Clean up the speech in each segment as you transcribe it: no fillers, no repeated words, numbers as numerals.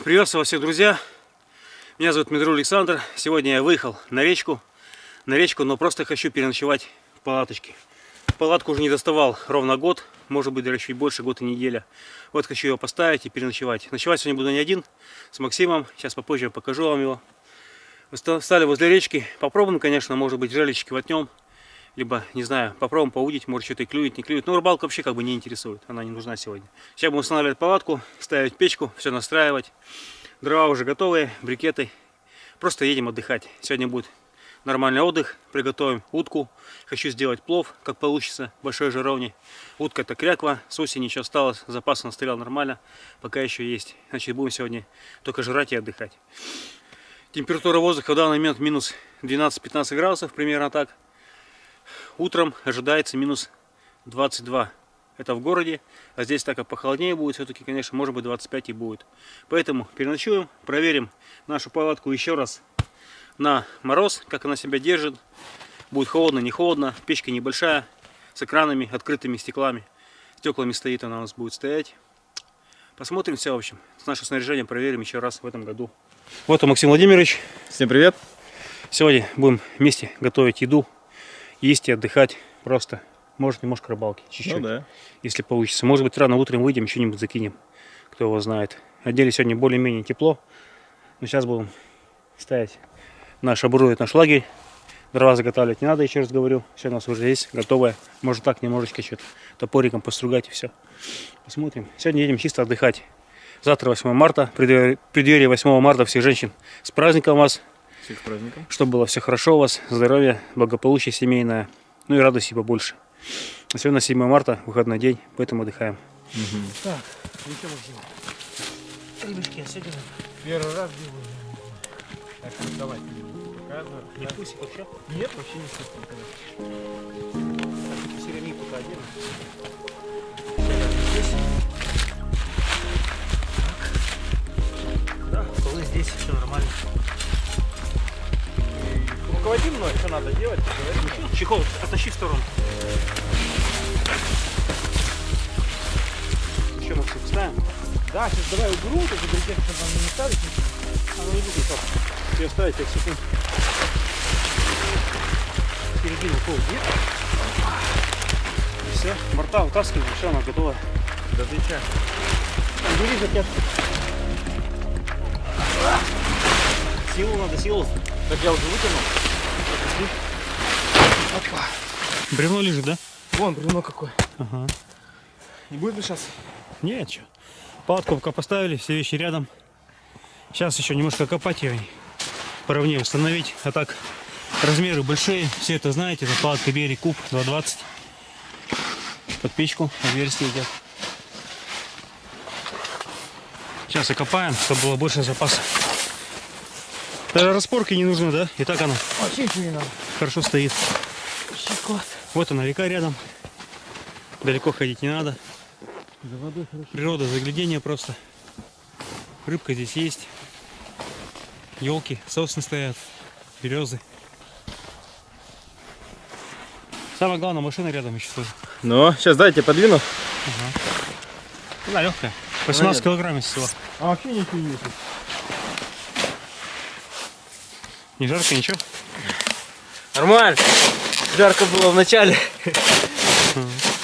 Приветствую вас всех, друзья! Меня зовут Медруль Александр. Сегодня я выехал на речку, но просто хочу переночевать в палаточке. Палатку уже не доставал ровно год, может быть даже чуть больше, год и неделя. Вот хочу ее поставить и переночевать. Ночевать сегодня буду не один, с Максимом. Сейчас попозже покажу вам его. Встали возле речки. Попробуем, конечно, может быть, жалечки воткнем. Либо, не знаю, попробуем поудить, может что-то и клюет, не клюет. Но рыбалка вообще как бы не интересует, она не нужна сегодня. Сейчас будем устанавливать палатку, ставить печку, все настраивать. Дрова уже готовые, брикеты. Просто едем отдыхать. Сегодня будет нормальный отдых. Приготовим утку. Хочу сделать плов, как получится, в большой жаровне. Утка это кряква, с осени еще осталось, запаса настрелял нормально. Пока еще есть. Значит, будем сегодня только жрать и отдыхать. Температура воздуха в данный момент минус 12-15 градусов, примерно так. Утром ожидается минус 22. Это в городе. А здесь так как похолоднее будет, все-таки, конечно, может быть 25 и будет. Поэтому переночуем, проверим нашу палатку еще раз на мороз, как она себя держит. Будет холодно, не холодно. Печка небольшая, с экранами, открытыми стеклами. Стеклами стоит, она у нас будет стоять. Посмотрим все, в общем. С нашим снаряжением проверим еще раз в этом году. Вот он, Максим Владимирович. Всем привет. Сегодня будем вместе готовить еду. Есть и отдыхать просто. Может, немножко рыбалки, чуть-чуть, Ну, да. если получится. Может быть, рано утром выйдем, что-нибудь закинем, кто его знает. Одели сегодня более-менее тепло, но сейчас будем ставить оборудовать наш лагерь. Дрова заготавливать не надо, еще раз говорю. Все у нас уже есть, готовое. Может так, немножечко что-то топориком постругать и все. Посмотрим. Сегодня едем чисто отдыхать. Завтра 8 марта, преддверие 8 марта всех женщин. С праздником вас! Всех праздником. Чтобы было все хорошо у вас, здоровье, благополучие семейное, ну и радости побольше. Сегодня 7 марта, выходной день, поэтому отдыхаем. Так, ну что, Максим? Рыбочки, я сегодня Первый раз делаю. Так, давай. Показываю. не вкусик вообще? Нет, вообще не вкусно. Так, сирони пока отдельно. Да, полы здесь, все нормально. Руководи мной, что надо делать? Чехол, оттащи в сторону. Еще, Максим, ставим? Да, сейчас давай уберу, вот это брикет, чтобы он не ставить. Оно не будет так. Ее ставить 5 секунд. Середину пол где? Все, борта вытаскиваем, все, она готова. Да ты че? Бери затяжку. Силу надо, силу. Так я уже вытянул. Опа. Бревно лежит, да? Вон, бревно какое. Ага. Не будет ли сейчас? Нет, что. Палатку пока поставили, все вещи рядом. Сейчас еще немножко копать ее, поровнее установить. А так, размеры большие, все это знаете. Это палатка Берег Куб 220. Под печку отверстие идет. Сейчас окопаем, чтобы было больше запаса. Даже распорки не нужно, да? И так она Вообще ничего не надо. хорошо стоит. Вообще класс. Вот она, река рядом. Далеко ходить не надо. За водой хорошо. Природа, заглядение просто. Рыбка здесь есть. Елки, сосны стоят, березы. Самое главное, машина рядом еще тоже. Ну, сейчас дайте подвину. Ага. Да, легкая. 18 килограмм всего. А вообще ничего не весит. Не жарко, ничего? Нормально. Жарко было в начале.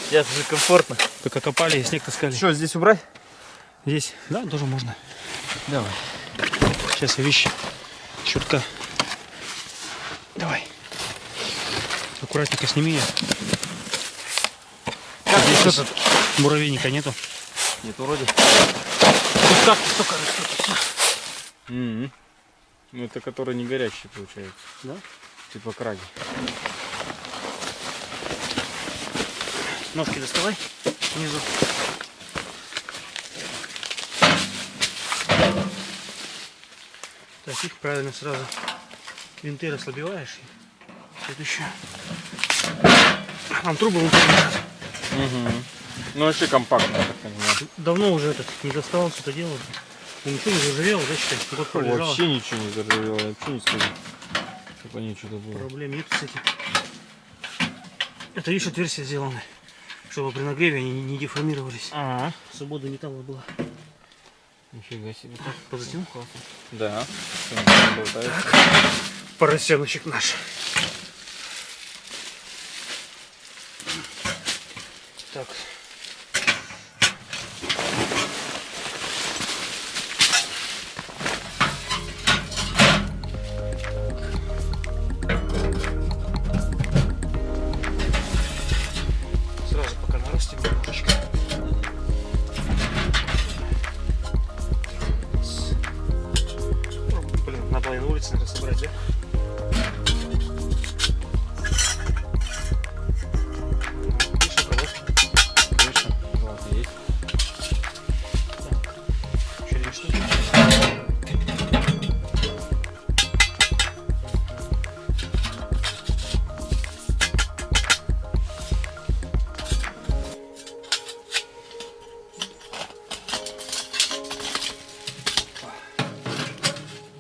Сейчас уже комфортно. Только копали и снег таскали. Что, здесь убрать? Здесь, да, тоже можно. Давай. Сейчас я вещи чутка. Давай. Аккуратненько сними ее. Здесь что-то муравейника нету. нет, вроде. Тут как-то только растет и все. Ну, это который не горячий получается. Да? Типа краги. Ножки доставай внизу. Так, их правильно сразу винты расслабиваешь. Следующее. Нам трубы внутри лежат. Ну, вообще компактно, я так понимаю. Давно уже этот не доставал, что-то делал. Ну, ничего не заржавело, да, считай? Год пролежало. Вообще ничего не заржавело, я вообще не скажу. Чтобы они что-то было. Проблем нет с этим. Это видишь, отверстия сделаны, чтобы при нагреве они не деформировались. Ага. Свобода металла была. Нифига себе, так позатянул классно. Да. Поросеночек наш. Так. Сразу пока нарастим немножечко. Блин, на половину улицы надо собрать, да?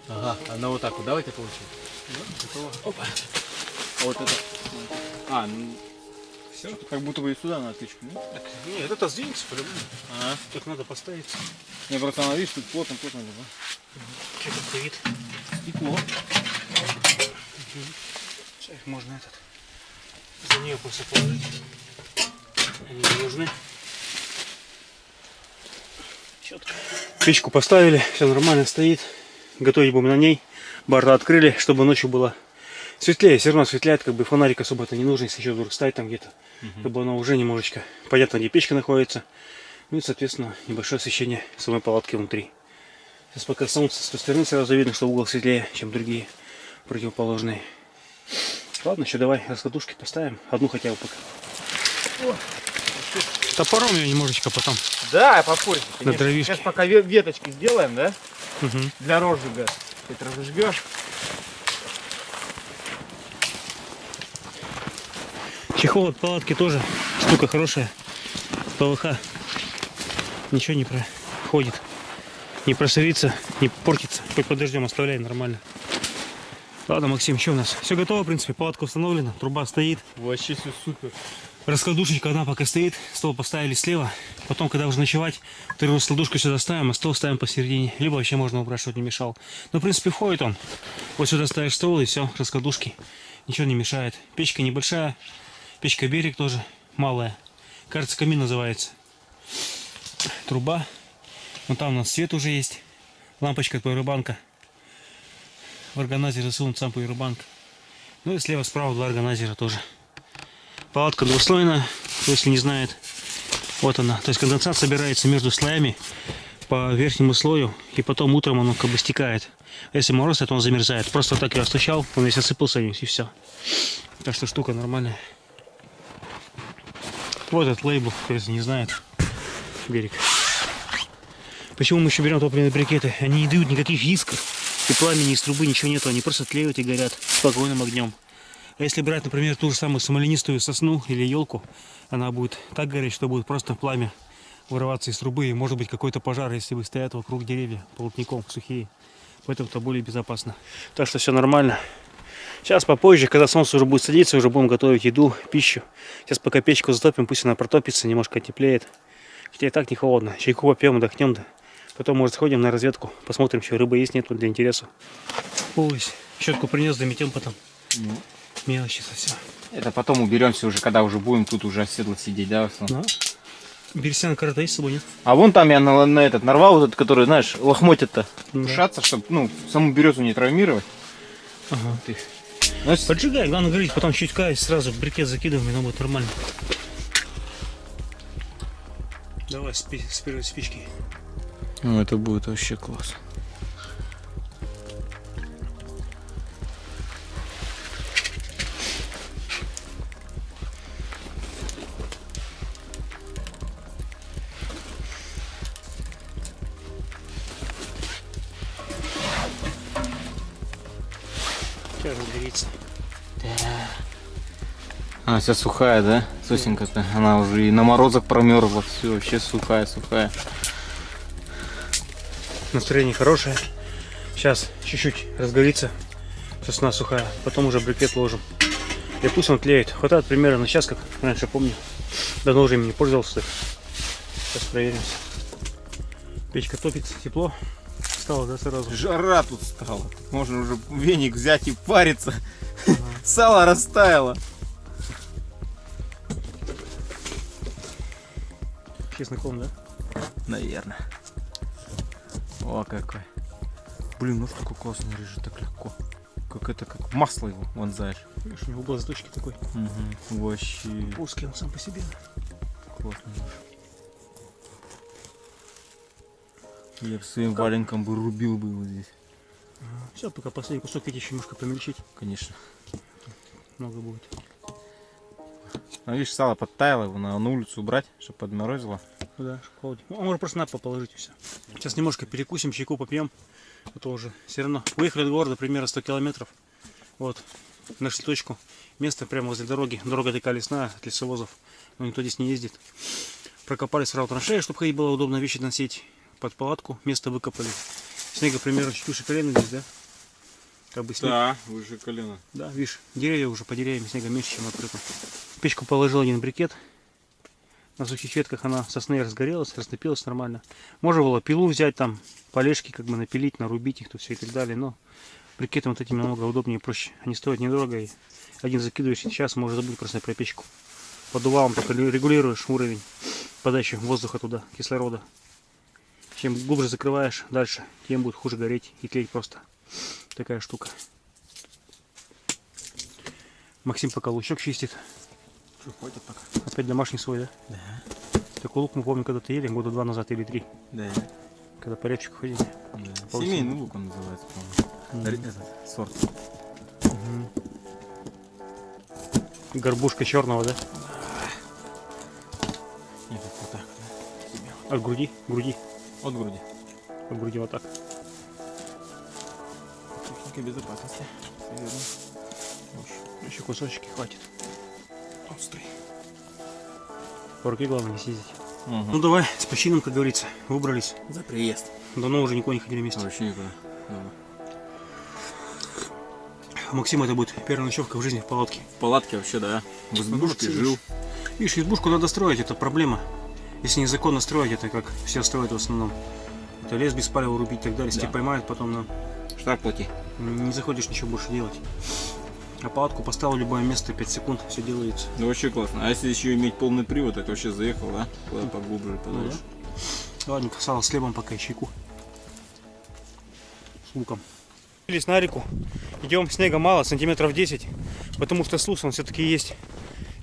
Ага, она вот так вот, давайте получим. Да, готово. Опа. А вот это. А, ну все. Как будто бы и сюда на отвечку, ну? Так, нет, это сдвинется по-любому. Ага. Тут надо поставить. Не, просто она, видишь, тут плотно, да? Что тут вид? Стекло. Сейчас их можно этот. За нее просто положить. Они не нужны. Четко. Печку поставили, все нормально стоит. Готовить будем на ней. Борта открыли, чтобы ночью было светлее. Все равно светляет, как бы фонарик особо-то не нужен, если еще вдруг ставить там где-то. Чтобы оно уже немножечко понятно, где печка находится. Ну и, соответственно, небольшое освещение самой палатки внутри. Сейчас пока солнце с той стороны сразу видно, что угол светлее, чем другие противоположные. Ладно, еще давай раскладушки поставим. Одну хотя бы пока. Топором ее немножечко потом. Да, попозже. На дровишке. Сейчас пока веточки сделаем, да? Угу. Для розжига. Хоть разожгешь. Чехол от палатки тоже штука хорошая. ПВХ. Ничего не проходит. Не просорится, не портится. Хоть подождем, оставляем нормально. Ладно, Максим, что у нас? Все готово, в принципе. Палатка установлена, труба стоит. Вообще все супер. Раскладушечка одна пока стоит. Стол поставили слева. Потом, когда уже ночевать, вторую раскладушку сюда ставим, а стол ставим посередине. Либо вообще можно убрать, чтобы не мешал. Но, в принципе, входит он. Вот сюда ставишь стол и все, раскладушки. Ничего не мешает. Печка небольшая. Печка берег тоже малая. Кажется, камин называется. Труба. Вон там у нас свет уже есть. Лампочка от пауэрбанка. В органайзер засунут сам пауэрбанк. Ну и слева справа два органайзера тоже. Палатка двуслойная, кто если не знает. Вот она. То есть конденсат собирается между слоями по верхнему слою. И потом утром он как бы стекает. А если мороз, то он замерзает. Просто так я остучал, он весь осыпался и все. Так что штука нормальная. Вот этот лейбл, кто если не знает. Берег. Почему мы еще берем топливные брикеты? Они не дают никаких искр. И пламени из трубы ничего нету. Они просто тлеют и горят спокойным огнем. А если брать, например, ту же самую смоленистую сосну или елку, она будет так гореть, что будет просто пламя вырываться из трубы. И может быть какой-то пожар, если вы стоят вокруг деревья полотником сухие. Поэтому это более безопасно. Так что все нормально. Сейчас попозже, когда солнце уже будет садиться, уже будем готовить еду, пищу. Сейчас пока печку затопим, пусть она протопится, немножко теплеет. Хотя и так не холодно. Чайку попьем, отдохнем. Да. Потом, может, сходим на разведку, посмотрим, что рыбы есть, нету для интереса. Ой, щетку принес, дометем потом. Ну. Мелочи совсем. Это потом уберемся уже, когда уже будем тут уже оседло сидеть, да, в основном? Да. Берестяная карта есть с собой, нет? А вон там я на этот нарвал вот этот, который, знаешь, лохмотит-то. Да. Тушаться, чтобы, ну, саму березу не травмировать. Ага. Ты. Значит, Поджигай, главное горит, потом чуть каясь, сразу в брикет закидываем, и нам будет нормально. Давай с первой спички. ну, это будет вообще класс. Сейчас загорится. А, вся сухая, да? Сосенка-то. Она уже и на морозах промерзла. Все, вообще сухая. Настроение хорошее. Сейчас чуть-чуть разгорится. Сосна сухая. Потом уже брикет ложим. И пусть он тлеет. Хватает примерно на час, как раньше помню. Давно уже им не пользовался. Сейчас проверимся. Печка топит, тепло стало, да, сразу? Жара тут стала. Можно уже веник взять и париться. Сало растаяло. Чесноком, да? Наверное. О, какой. Блин, ну такой классно режет, так легко. Как это, как в масло его вонзаешь. Видишь, у него глаз точки такой. Угу. Вообще. Узкий он сам по себе. Классный нож. Я бы своим валенком бы рубил бы его здесь. Все, пока последний кусок эти еще немножко помельчить. Конечно. Много будет. А видишь, сало подтаяло, его на улицу убрать, чтобы подморозило. Ну да, холодно. Ну, а можно просто на пол положить и все. Сейчас немножко перекусим, чайку попьем. Это уже все равно. Уехали от города примерно 100 километров. Вот. Нашли точку. Место прямо возле дороги. Дорога такая лесная от лесовозов. Но никто здесь не ездит. Прокопали сразу траншею, чтобы ходить было удобно, вещи носить. Под палатку. Место выкопали. Снега примерно чуть выше колена здесь, да? Как бы снег. Да, выше колена. Да, видишь, деревья уже по деревьям снега меньше, чем открыто. В печку положил один брикет. На сухих ветках она сосны разгорелась, растопилась нормально. Можно было пилу взять там, полежки как бы напилить, нарубить их, то все и так далее. Но брикетом вот этим намного удобнее и проще. Они стоят недорого. И один закидываешь, сейчас можешь забыть просто про печку. Поддувалом только регулируешь уровень подачи воздуха туда, кислорода. Чем глубже закрываешь дальше, тем будет хуже гореть и тлеть просто. Такая штука. Максим пока лучок чистит. Что, хватит пока? Опять домашний свой, да? Да. Такой лук мы помню, когда-то ели, года 2 назад или 3. Да. Когда по рябчику ходили. Да. Семейный лук он называется, по-моему. Этот сорт. Горбушка черного, да? Нет, вот так, да. От груди? Груди. От груди. От груди вот так. Техника безопасности. Еще кусочки хватит. Острый. По руке главное не съездить. Угу. Ну давай, с почином, как говорится, выбрались. За приезд. Давно уже никуда не ходили вместе. Вообще никуда. Дома. Максим, это будет первая ночевка в жизни в палатке. В палатке вообще, да. В избушке жил. Видишь, избушку надо строить, это проблема. Если незаконно строить, это как все строят в основном. Это лес без палева рубить и так далее. Если тебя поймают, потом нам Штраф плати. не захочешь ничего больше делать. А палатку поставил в любое место, 5 секунд, все делается. Ну вообще классно. А если еще иметь полный привод, это вообще заехал, да? Куда поглубже, подальше. Да. Ладненько, сало с хлебом пока и чайку. С луком. Вылез на реку. Идем, снега мало, сантиметров 10. Потому что слус он все-таки есть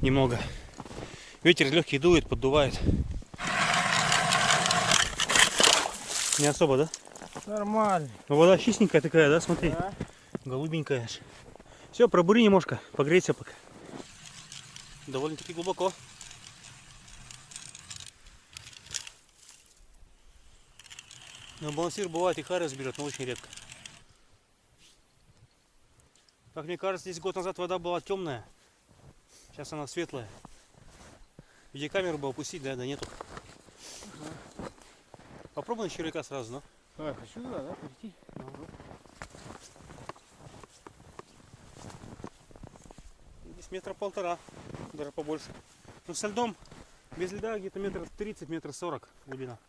немного. Ветер легкий дует, поддувает. Не особо, да? Нормально. Но вода чистенькая такая, да, смотри. Да. Голубенькая аж. Все, пробури немножко, погрейся пока. Довольно-таки глубоко. Но балансир бывает и харис берет, но очень редко. Как мне кажется, здесь год назад вода была темная. Сейчас она светлая. Видеокамеру бы опустить, да нету. Попробуй на червяка сразу, ну. Хочу туда, да, прийти? Здесь метра полтора, даже побольше. Но со льдом, без льда где-то метров 30, метров 40 глубина.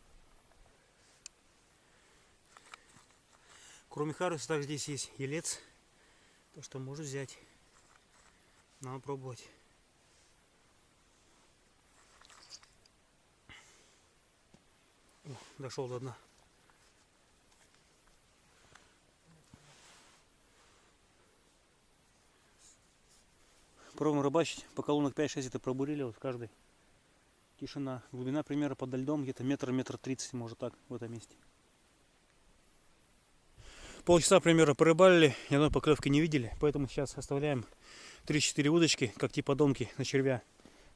Кроме харуса, также здесь есть елец. То, что можно взять. Надо пробовать. О, дошел до дна. Пробуем рыбачить. Пока лунок 5-6 это пробурили вот каждый. Тишина. Глубина примерно под льдом где-то метр 30, может так, в этом месте. Полчаса примерно порыбалили, ни одной поклевки не видели, поэтому сейчас оставляем 3-4 удочки, как типа домки на червя.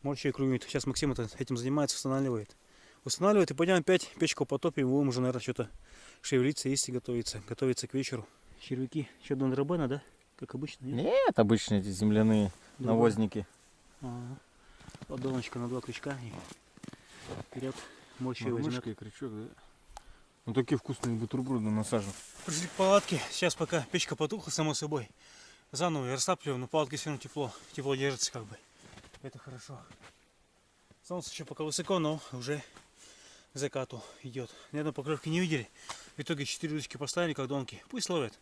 Может еще и клюнет. Сейчас Максим этим занимается, устанавливает. Устанавливает и пойдем опять печку потопим, будем уже, наверное, что-то шевелиться, есть и готовиться к вечеру. Червяки, еще до дробена, да? Как обычно, нет? Нет, обычные эти земляные навозники. Ага. Поддоночка на 2 крючка и вперед мочи возьмет. И крючок, да? Ну такие вкусные бутерброды насажены. Пришли к палатке. Сейчас пока печка потухла, само собой. Заново я растапливаю, но палатке все равно тепло. Тепло держится как бы. Это хорошо. Солнце еще пока высоко, но уже к закату идет. Ни одной поклевки не видели. В итоге 4 удочки поставили, как донки. Пусть ловят.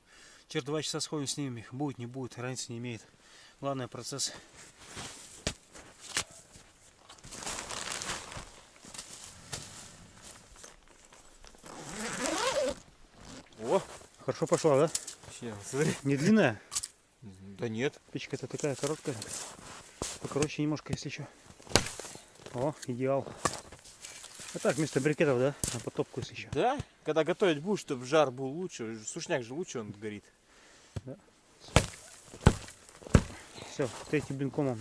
Через 2 часа сходим, снимем их. Будет, не будет, разницы не имеет. Главное процесс. О, Хорошо пошла, да? вообще, смотри. Не длинная? Да нет. Печка-то такая короткая. Покороче немножко, если что. О, идеал. А так, вместо брикетов, да? На потопку, если еще. Да? Когда готовить будешь, чтобы жар был лучше. Сушняк же лучше он горит. Все, третий блин комом.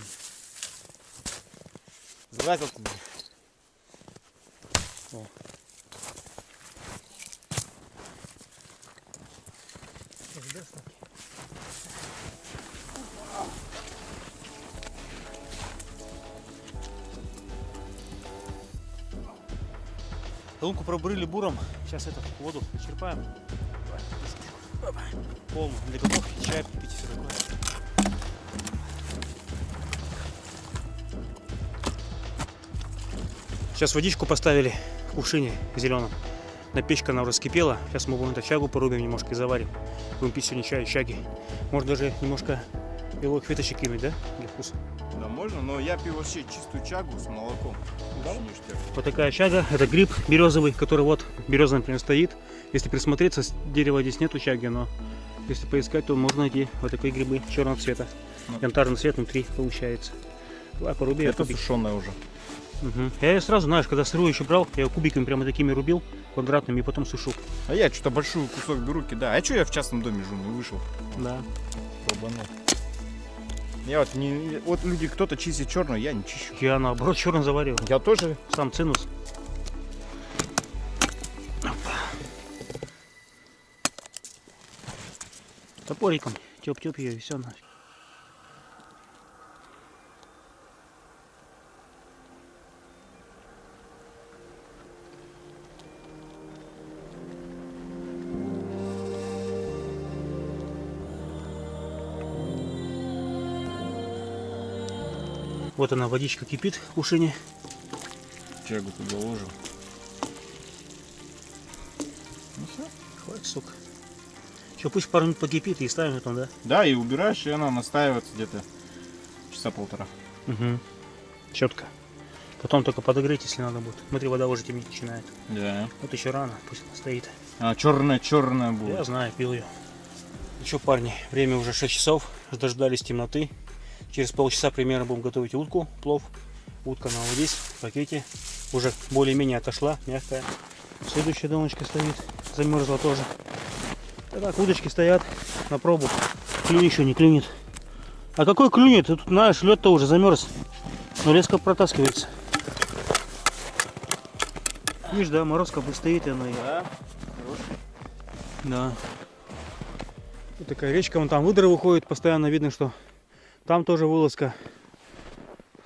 Сглазил ты меня. О. Лунку пробурили буром. Сейчас эту воду почерпаем. Полную для готовки, чай попить, все такое. Сейчас водичку поставили в кувшине зеленом. На печка она уже вскипела. Сейчас мы будем эту чагу порубим немножко и заварим. Будем пить сегодня чай из чаги. Можно даже немножко белых веточек кинуть, да? Для вкуса. Да можно, но я пью вообще чистую чагу с молоком. Да? Очень ништяк. Вот такая чага. Это гриб березовый, который вот береза, например, стоит. Если присмотреться, с дерева здесь нету чаги, но если поискать, то можно найти вот такие грибы черного цвета. Ну. Янтарный цвет внутри получается. Давай поруби. Это кубик. сушеная уже. Угу. Я ее сразу, знаешь, когда сырую еще брал, я ее кубиками прямо такими рубил, квадратными, и потом сушу. А я что-то большой кусок беру, кидаю. А что я в частном доме живу, не вышел? Да. Пробанул. Я вот не. Вот люди, кто-то чистит черную, я не чищу. Я наоборот черный завариваю. Я тоже. Сам цинус. Топориком. Тёп-тёп ее, и все нафиг. Вот она, водичка кипит в кувшине. Чагу туда ложу. Ну все. Хватит, сука. Что, пусть пару минут покипит и ставим потом, да? Да, и убираешь, и она настаивается где-то часа полтора. Угу. Четко. Потом только подогреть, если надо будет. Смотри, вода уже темнеть начинает. Да. Вот еще рано, пусть она стоит. А черная будет. Я знаю, пил ее. Ну что, парни, время уже 6 часов. Дождались темноты. Через полчаса примерно будем готовить утку, плов. Утка она вот здесь, в пакете. Уже более-менее отошла, мягкая. Следующая доночка стоит, замерзла тоже. Так, удочки стоят на пробу. Клюнет еще, не клюнет. А какой клюнет? Тут, знаешь, лед-то уже замерз. Но резко протаскивается. Видишь, да, морозка стоит, и она. Да. Да. Вот такая речка, вон там выдры выходят, постоянно видно, что там тоже вылазка.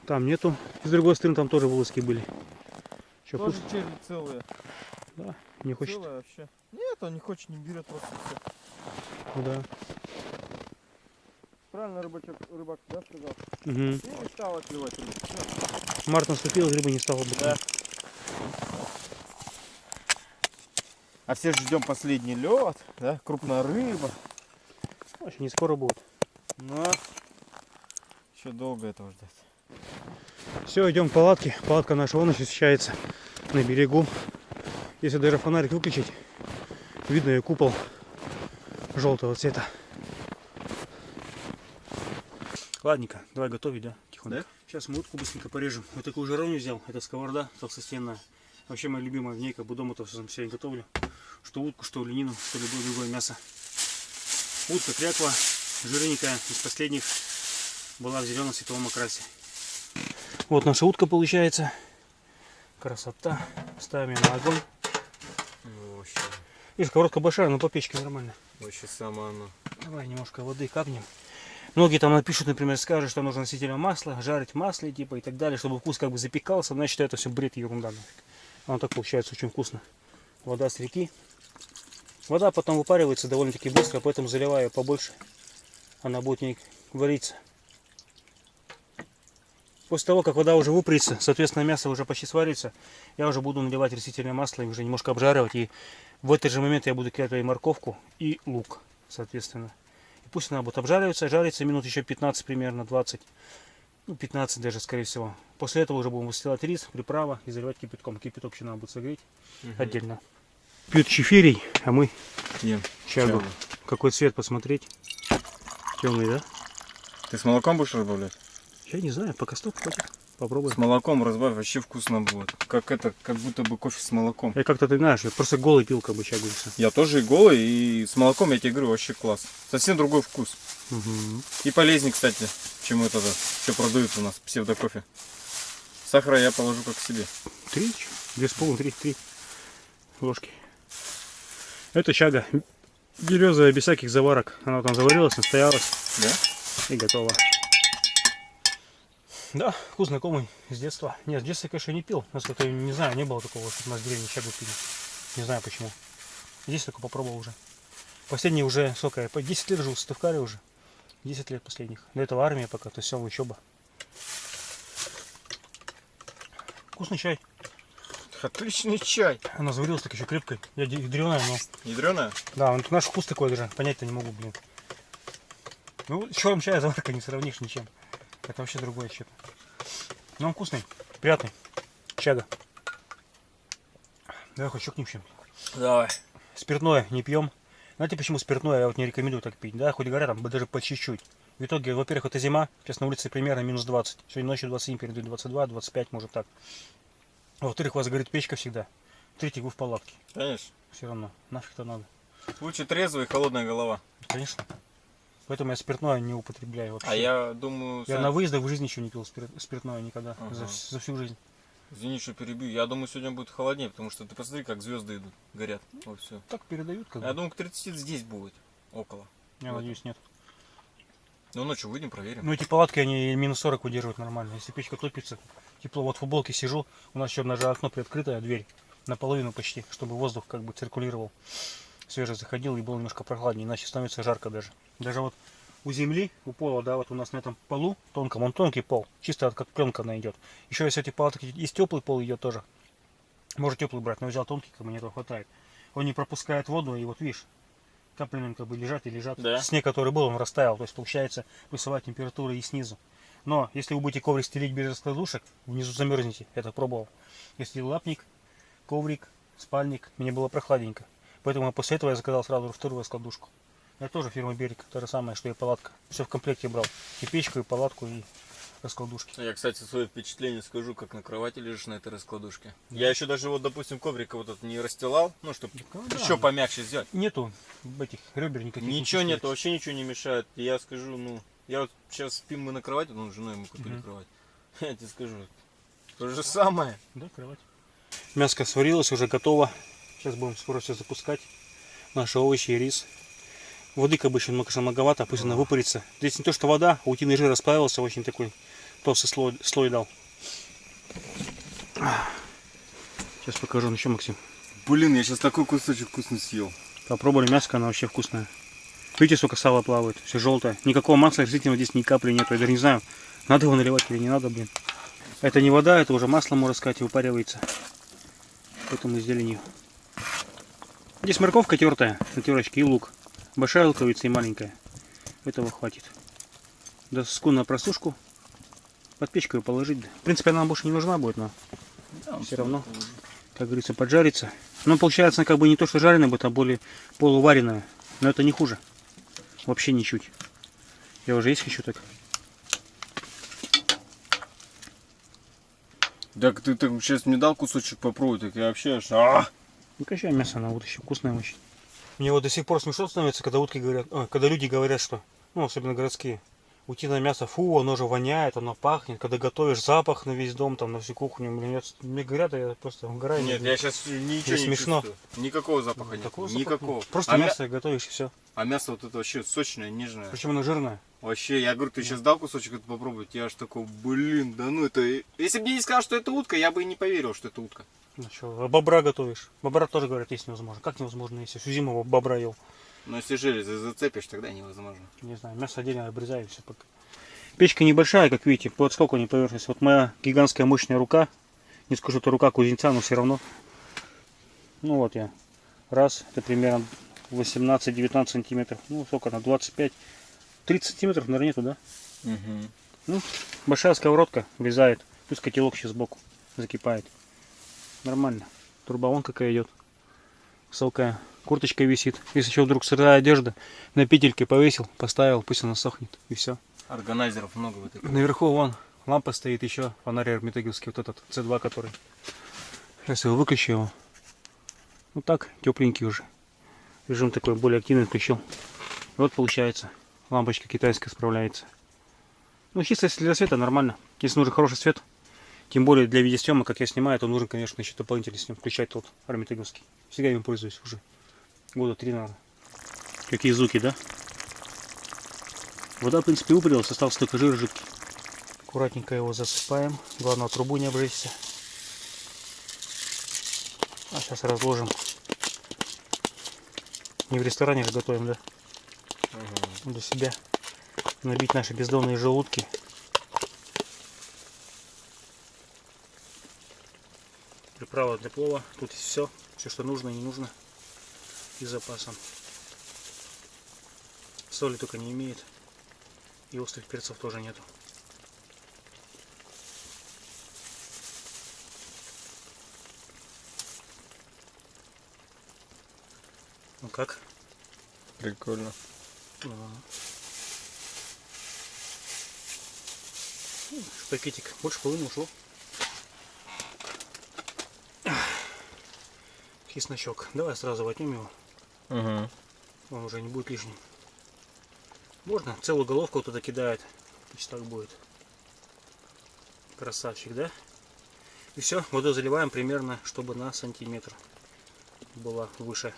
Там нету. И с другой стороны там тоже вылазки были. Что, Тоже пусть? черви целые. Да, не хочет. Целые вообще. Нет, он не хочет, не берет просто все. Да. Правильно рыбак да, сказал? Угу. И не стал отливать рыбу. Март наступил, рыбы не стало бы. Да. А все ждем последний лед, да? Крупная рыба. Очень не скоро будет. Но еще долго этого ждать. Все, идем к палатке. Палатка наша вон освещается на берегу. Если даже фонарик выключить, видно ее купол желтого цвета. Ладненько, давай готовить, да? Тихонько. Да? Сейчас мы утку быстренько порежем. Вот такую жаровню взял. Это сковорода толстостенная. Вообще моя любимая, в ней как бы дома-то все сегодня готовлю. Что утку, что оленину, что любое другое мясо. Утка кряква, жирненькая, из последних, была в зеленом световом окрасе. Вот наша утка получается. Красота. Ставим ее на огонь. Вообще, Видишь, сковородка большая, но по печке нормально. вообще сама она. Давай немножко воды капнем. Многие там напишут, например, скажут, что нужно носителем масла, жарить в масле, типа, и так далее, чтобы вкус как бы запекался. Но я считаю, это все бред и ерунда. Оно так получается очень вкусно. Вода с реки. Вода потом выпаривается довольно-таки быстро, поэтому заливаю побольше. Она будет в ней вариться. После того, как вода уже выпарится, соответственно, мясо уже почти сварится, я уже буду наливать растительное масло и уже немножко обжаривать. И в этот же момент я буду кидать и морковку, и лук, соответственно. И пусть она будет обжариваться, жарится минут еще 15 примерно, 20. Ну, 15 даже, скорее всего. После этого уже будем выстилать рис, приправа и заливать кипятком. Кипяток еще надо будет согреть отдельно. Пьют чефирей, а мы Ем. чагу. Чагу. Какой цвет посмотреть. Темный, да? Ты с молоком будешь разбавлять? Я не знаю, пока стоп, хватит. Попробуем. С молоком разбавь, вообще вкусно будет. Как будто бы кофе с молоком. Я как-то, ты знаешь, я просто голый пил как бы чагу и всё. Я тоже и голый, и с молоком, я тебе говорю, вообще класс. Совсем другой вкус. И полезнее, кстати, чем это, что продают у нас, псевдокофе. Сахара я положу как себе. 2,5-3 ложки. Это чага березовая, без всяких заварок. Она там заварилась, настоялась Да? и готова. Да, вкус знакомый с детства. Нет, с детства, конечно, не пил. У нас как-то, не знаю, не было такого, что у нас в деревне чагу пили. Не знаю почему. Здесь только попробовал уже. Последние уже, сколько я, по 10 лет живу в Сыктывкаре уже. 10 лет последних. До этого армия пока, то есть все, учеба. Вкусный чай. Отличный чай. Она заварилась так еще крепкой. Я ядреная, но... Ядреная? Да, вот наш вкус такой даже. Понять-то не могу, блин. Ну, с черным чаем заварка не сравнишь ничем. Это вообще другое что-то. Но он вкусный, приятный. Чага. Давай хоть щелкнем чем. Давай. Спиртное не пьем. Знаете, почему спиртное я вот не рекомендую так пить? Да, хоть говорят, там даже по чуть-чуть. В итоге, во-первых, это зима. Сейчас на улице примерно минус 20. Сегодня ночью 27, передают 22, 25, может так. Во-вторых, у вас горит печка всегда. В-третьих, вы в палатке. Конечно. Все равно. Нафиг-то надо. Лучше трезвая и холодная голова. Конечно. Поэтому я спиртное не употребляю вообще. А я думаю... Я на выездах в жизни еще не пил спиртное никогда. Ага. За всю жизнь. Извини, что перебью. Я думаю, сегодня будет холоднее, потому что ты посмотри, как звезды идут, горят. Вот все. Так передают как бы. Я думаю, к 30 здесь будет. Около. Я вот. надеюсь, нет. Ну, ночью выйдем, проверим. Ну эти палатки, они минус 40 выдерживают нормально. Если печка топится, тепло. Вот в футболке сижу, у нас еще даже окно приоткрытое, дверь наполовину почти, чтобы воздух как бы циркулировал, свежий заходил и было немножко прохладнее, иначе становится жарко даже. Даже вот у земли, у пола, да, вот у нас на этом полу тонком, он тонкий пол, чисто как пленка она идет. Еще если эти палатки, есть теплый пол идет тоже. Может теплый брать, но взял тонкий, как бы мне этого хватает. Он не пропускает воду, и вот видишь, каплями как бы лежат и лежат. Да. Снег, который был, он растаял, то есть получается плюсовая температура и снизу. Но если вы будете коврик стелить без раскладушек, внизу замерзнете, я так пробовал. Если лапник, коврик, спальник, мне было прохладненько. Поэтому после этого я заказал сразу вторую раскладушку. Это тоже фирма Берег, то же самое, что и палатка. Все в комплекте брал. И печку, и палатку, и раскладушки. Я, кстати, свое впечатление скажу, как на кровати лежишь на этой раскладушке. Я еще даже вот, допустим, коврик вот этот не расстилал, ну, чтобы Да. еще помягче сделать. Нету этих ребер никаких. Ничего не нет, вообще ничего не мешает. Я скажу, ну, я вот сейчас спим мы на кровати, ну, с женой мы купили кровать. Я тебе скажу, то же самое. Да, кровать. Мяско сварилось, уже готово. Сейчас будем скоро все запускать. Наши овощи и рис. Воды как бы еще, конечно, многовато, пусть она выпарится. Здесь не то, что вода, а утиный жир расплавился, очень такой толстый слой дал. Сейчас покажу, ну что, Максим. Блин, я сейчас такой кусочек вкусный съел. Попробовали мяско, оно вообще вкусное. Видите, сколько сала плавает, все желтое. Никакого масла растительного здесь ни капли нету. Я даже не знаю, надо его наливать или не надо, блин. Это не вода, это уже масло, можно сказать, и выпаривается. Поэтому с зеленью. Здесь морковка тертая на терочке и лук. Большая луковица и маленькая. Этого хватит. Доску на просушку. Под печку ее положить. В принципе, она больше не нужна будет, но все равно, как говорится, поджарится. Но получается, она как бы не то, что жареная будет, а более полуваренная. Но это не хуже. Вообще ничуть. Я уже есть хочу так. Так ты так сейчас мне дал кусочек попробовать, так я вообще аж... Ну, качай мясо, она вот еще вкусная очень. Мне вот до сих пор смешно становится, когда утки говорят, когда люди говорят, что, ну, особенно городские, утиное мясо, фу, оно же воняет, оно пахнет, когда готовишь, запах на весь дом, там, на всю кухню. Мне говорят, а я просто угораю. Нет, я сейчас ничего не смешно. чувствую. Никакого запаха нет. Такого запаха Никакого. нет. Просто мясо готовишь и все. А мясо вот это вообще сочное, нежное. Причем оно жирное. Вообще, я говорю, ты сейчас дал кусочек это попробовать, я аж такой, блин, да ну это... Если бы мне не сказал, что это утка, я бы и не поверил, что это утка. Ну что, а бобра готовишь? Бобра тоже, говорят, есть невозможно. Как невозможно, если всю зиму его бобра ел? Но если железо зацепишь, тогда невозможно. Не знаю, мясо отдельно обрезаю, все пока. Печка небольшая, как видите, под сколько не поверхность. Вот моя гигантская мощная рука. Не скажу, что рука кузнеца, но все равно. Ну вот я. Раз, это примерно 18-19 сантиметров. Ну сколько на 25. 30 сантиметров, наверное, нету, да? Угу. Ну, большая сковородка влезает. Плюс котелок еще сбоку закипает. Нормально. Труба вон какая идет. Высокая. Курточка висит. Если еще вдруг сырая одежда, на петельке повесил, поставил, пусть она сохнет. И все. Органайзеров много в этой. Наверху вон лампа стоит еще, фонарь эрмитеговский, вот этот C2 который. Сейчас я его выключу его. Ну так, тепленький уже. Режим такой более активный включил. Вот получается. Лампочка китайская справляется. Ну чисто если для света нормально. Если нужен хороший свет, тем более для видеосъемок, как я снимаю, то нужен, конечно, еще дополнительный с ним включать тот эрмитеговский. Всегда им пользуюсь уже. Года 3 надо. Какие звуки, да? Вода, в принципе, упрелась, остался только жир жидкий. Аккуратненько его засыпаем. Главное, трубу не обжечься. А сейчас разложим. Не в ресторане же готовим, да? Для себя. Набить наши бездонные желудки. Приправа для плова. Тут есть все. Все, что нужно и не нужно. И с запасом. Соли только не имеет. И острых перцев тоже нету. Ну как? Прикольно. Пакетик. Больше половины ушло. Чесночок. Давай сразу возьмем его. Угу. Он уже не будет лишним. Можно целую головку туда кидает. Пусть так будет. Красавчик, да? И все, воду заливаем примерно, чтобы на сантиметр была выше.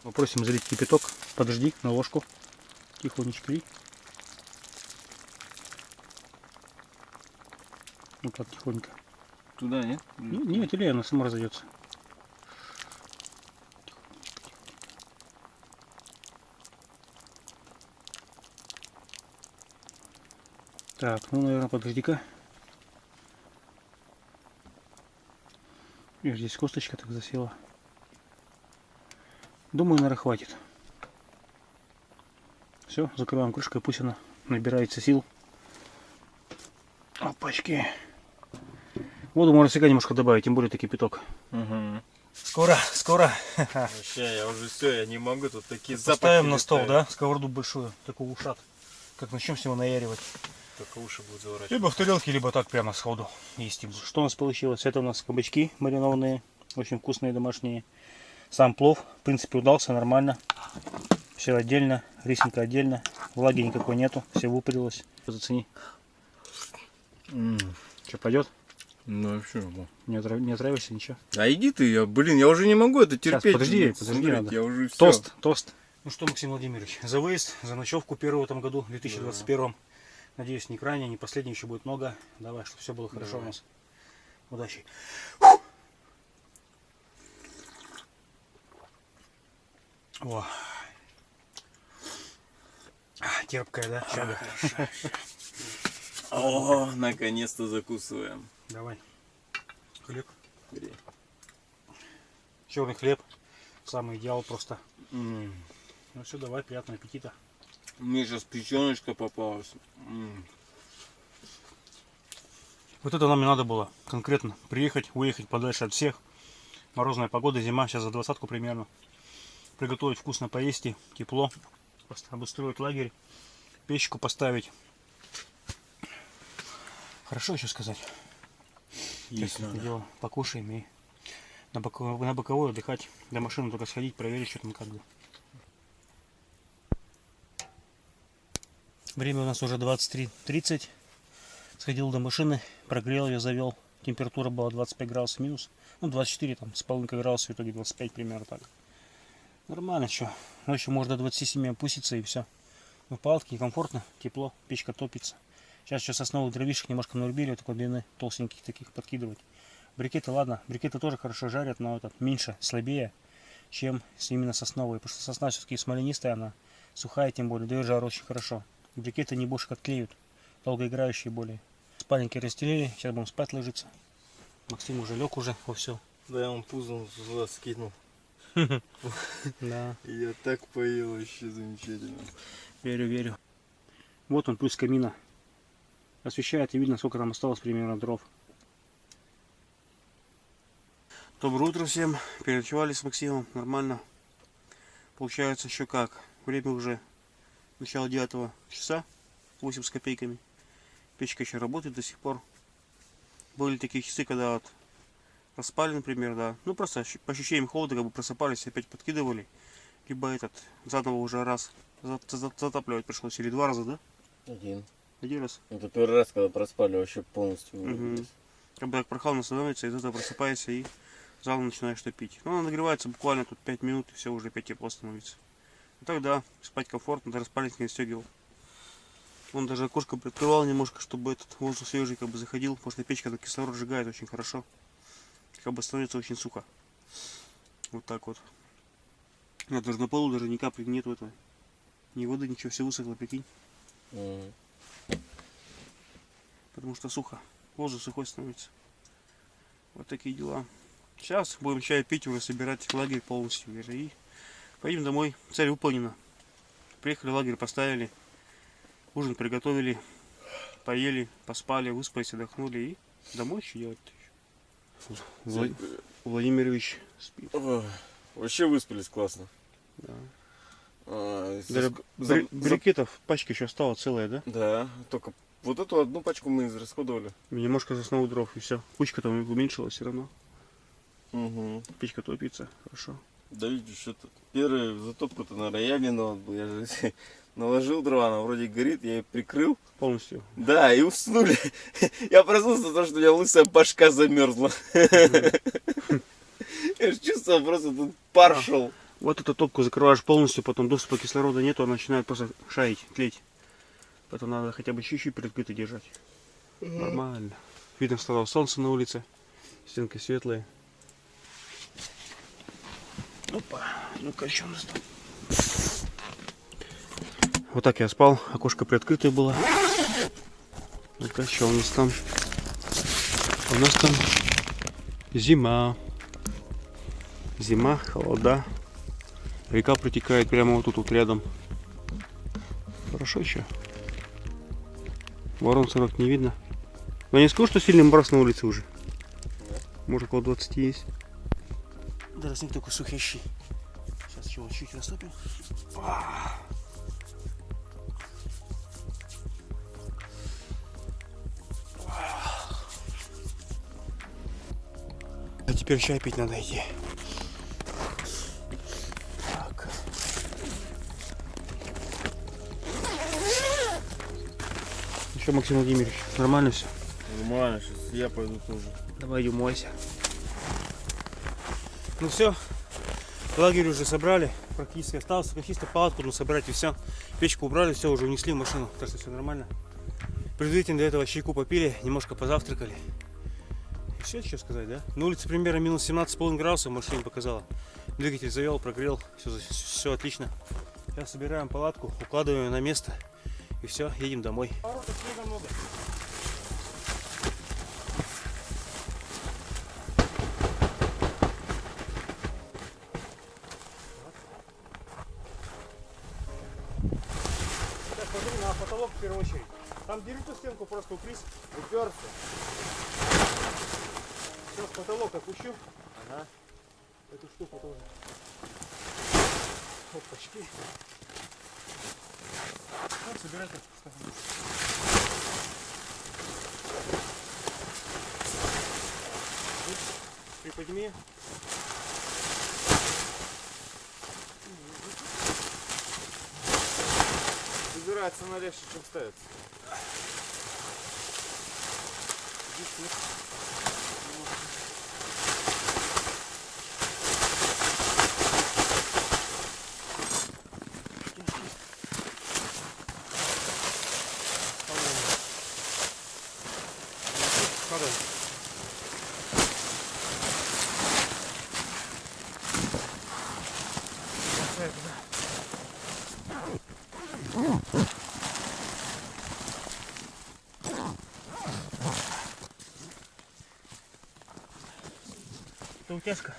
Попросим залить кипяток. Подожди на ложку. Тихонечко лей. Вот так тихонько. Туда, нет? Нет, или она сама разойдется. Так, ну, наверное, подожди-ка. И здесь косточка так засела. Думаю, наверное, хватит. Все, закрываем крышкой, пусть она набирается сил. Опачки. Воду можно всегда немножко добавить, тем более таки кипяток. Угу. Скоро. Вообще, я уже все, я не могу, тут такие запахи. Поставим на стол, летают. да? Сковороду большую, такую ушат. Как начнем с него наяривать. Только уши будут заворачивать. Либо в тарелке, либо так прямо сходу есть. Что у нас получилось? Это у нас кабачки маринованные, очень вкусные, домашние. Сам плов, в принципе, удался нормально. Все отдельно, рисинка отдельно. Влаги никакой нету, все выпарилось. Зацени. Что, пойдет? Ну вообще, да. Не отравишься, ничего. А иди ты, я уже не могу это Сейчас, терпеть. подожди Смотреть, надо. я уже все. Тост. Ну что, Максим Владимирович, за выезд, за ночевку первую в этом году, в 2021. Надеюсь, не крайне, не последний, еще будет много. Давай, чтобы все было хорошо у нас. Удачи. О. Терпкая, да? Чага. О, наконец-то закусываем. Давай. Хлеб. Бери. Черный хлеб. Самый идеал просто. М. Ну все, давай, приятного аппетита. Мне сейчас печеночка попалась. Вот это нам и надо было конкретно приехать, уехать подальше от всех. Морозная погода, зима, сейчас за 20-ку примерно. Приготовить вкусно поесть, и тепло. Обустроить лагерь, печку поставить. Хорошо еще сказать. Есть это надо. дело. Покушаем и на боковой отдыхать. До машины только сходить, проверить, что там как бы. Время у нас уже 23:30. Сходил до машины, прогрел ее, завел. Температура была 25 градусов минус. Ну, 24 там, с половинкой градусов, в итоге 25 примерно так. Нормально, что. Ночью можно до 27 опуститься и все. В палатке комфортно, тепло, печка топится. Сейчас еще сосновых дровишек немножко нарубили, вот такой длины, толстеньких таких подкидывать. Брикеты, ладно, брикеты тоже хорошо жарят, но это меньше, слабее, чем именно сосновые. Потому что сосна все-таки смоленистая, она сухая, тем более, дает жару очень хорошо. Брикеты не больше как тлеют. долгоиграющие более. Спальники расстелили, сейчас будем спать ложиться. Максим уже лег уже во все. Да, я вам пузом туда скинул. Да, И я так поел, вообще замечательно. верю. Вот он, плюс камина. Освещает и видно, сколько там осталось примерно дров. Доброе утро всем. Переночевали с Максимом. Нормально. Получается еще как. Время уже начало 9 часа. 8 с копейками. Печка еще работает до сих пор. Были такие часы, когда вот проспали, например, да. Ну просто по ощущениям холода, как бы просыпались, опять подкидывали. Либо заново уже раз затапливать пришлось. Или 2 раза, да? Один раз. Это первый раз, когда проспали, вообще полностью вырубились. Как бы так прохладно становится, из этого просыпаешься и заново начинаешь топить. Ну, она нагревается буквально тут 5 минут, и все, уже опять тепло становится. И тогда спать комфортно, даже спальник не отстегивал. Он даже окошко приоткрывал немножко, чтобы этот воздух свежий как бы заходил, потому что печка кислород сжигает очень хорошо. Как бы становится очень сухо. Вот так вот. А даже на полу даже ни капли нету этого. Ни воды, ничего, все высохло, прикинь. Потому что сухо. Воздух сухой становится. Вот такие дела. Сейчас будем чай пить, уже собирать лагерь полностью. И поедем домой. Цель выполнена. Приехали, лагерь поставили. Ужин приготовили. Поели, поспали, выспались, отдохнули. И домой еще делать-то. Владимирович спит. Вообще выспались классно. Да. А, Даже брикетов пачка еще осталась целая, да? Да, только вот эту одну пачку мы израсходовали. Немножко заснову дров и все. Кучка там уменьшилась все равно. Угу. Печка топится, хорошо. Да видишь, что-то первую затопку-то, наверное, я виноват был. Я же наложил дрова, она вроде горит, я ее прикрыл. Полностью. Да, и уснули. Я проснулся, потому что у меня лысая башка замерзла. Я же чувствовал, просто тут пар шел. Вот эту топку закрываешь полностью, потом доступа кислорода нету, она начинает просто шаять, тлеть. Поэтому надо хотя бы чуть-чуть приоткрыто держать. Нормально. Видно стало солнце на улице. Стенки светлые. Опа. Ну-ка, что у нас там? Вот так я спал. Окошко приоткрытое было. Ну-ка, что у нас там? У нас там зима. Зима, холода. Река протекает прямо вот тут вот рядом. Хорошо еще. Ворон 40 не видно. Но не скажу, что сильный мороз на улице уже. Может, около 20 есть. Даже снег такой сухищий. Сейчас чего чуть растопим. А теперь чай пить надо идти. Так. Еще Максим Владимирович, нормально все? Нормально, сейчас я пойду тоже. Давай иди умойся. Ну все, лагерь уже собрали, практически осталось, чисто палатку нужно собрать и все. Печку убрали, все, уже унесли в машину, так что все нормально. Предварительно для этого чайку попили, немножко позавтракали. И все, что сказать, да? На улице примерно минус 17,5 градусов, машина показала. Двигатель завел, прогрел, все отлично. Сейчас собираем палатку, укладываем ее на место и все, едем домой. Смотри на потолок в первую очередь. Там бери ту стенку, просто упрись. Уперся. Сейчас потолок опущу. Ага. Эту штуку тоже. Опачки. Ну, собирай так. Приподними. Убирается она легче, чем ставится. Падай. Это утяжка.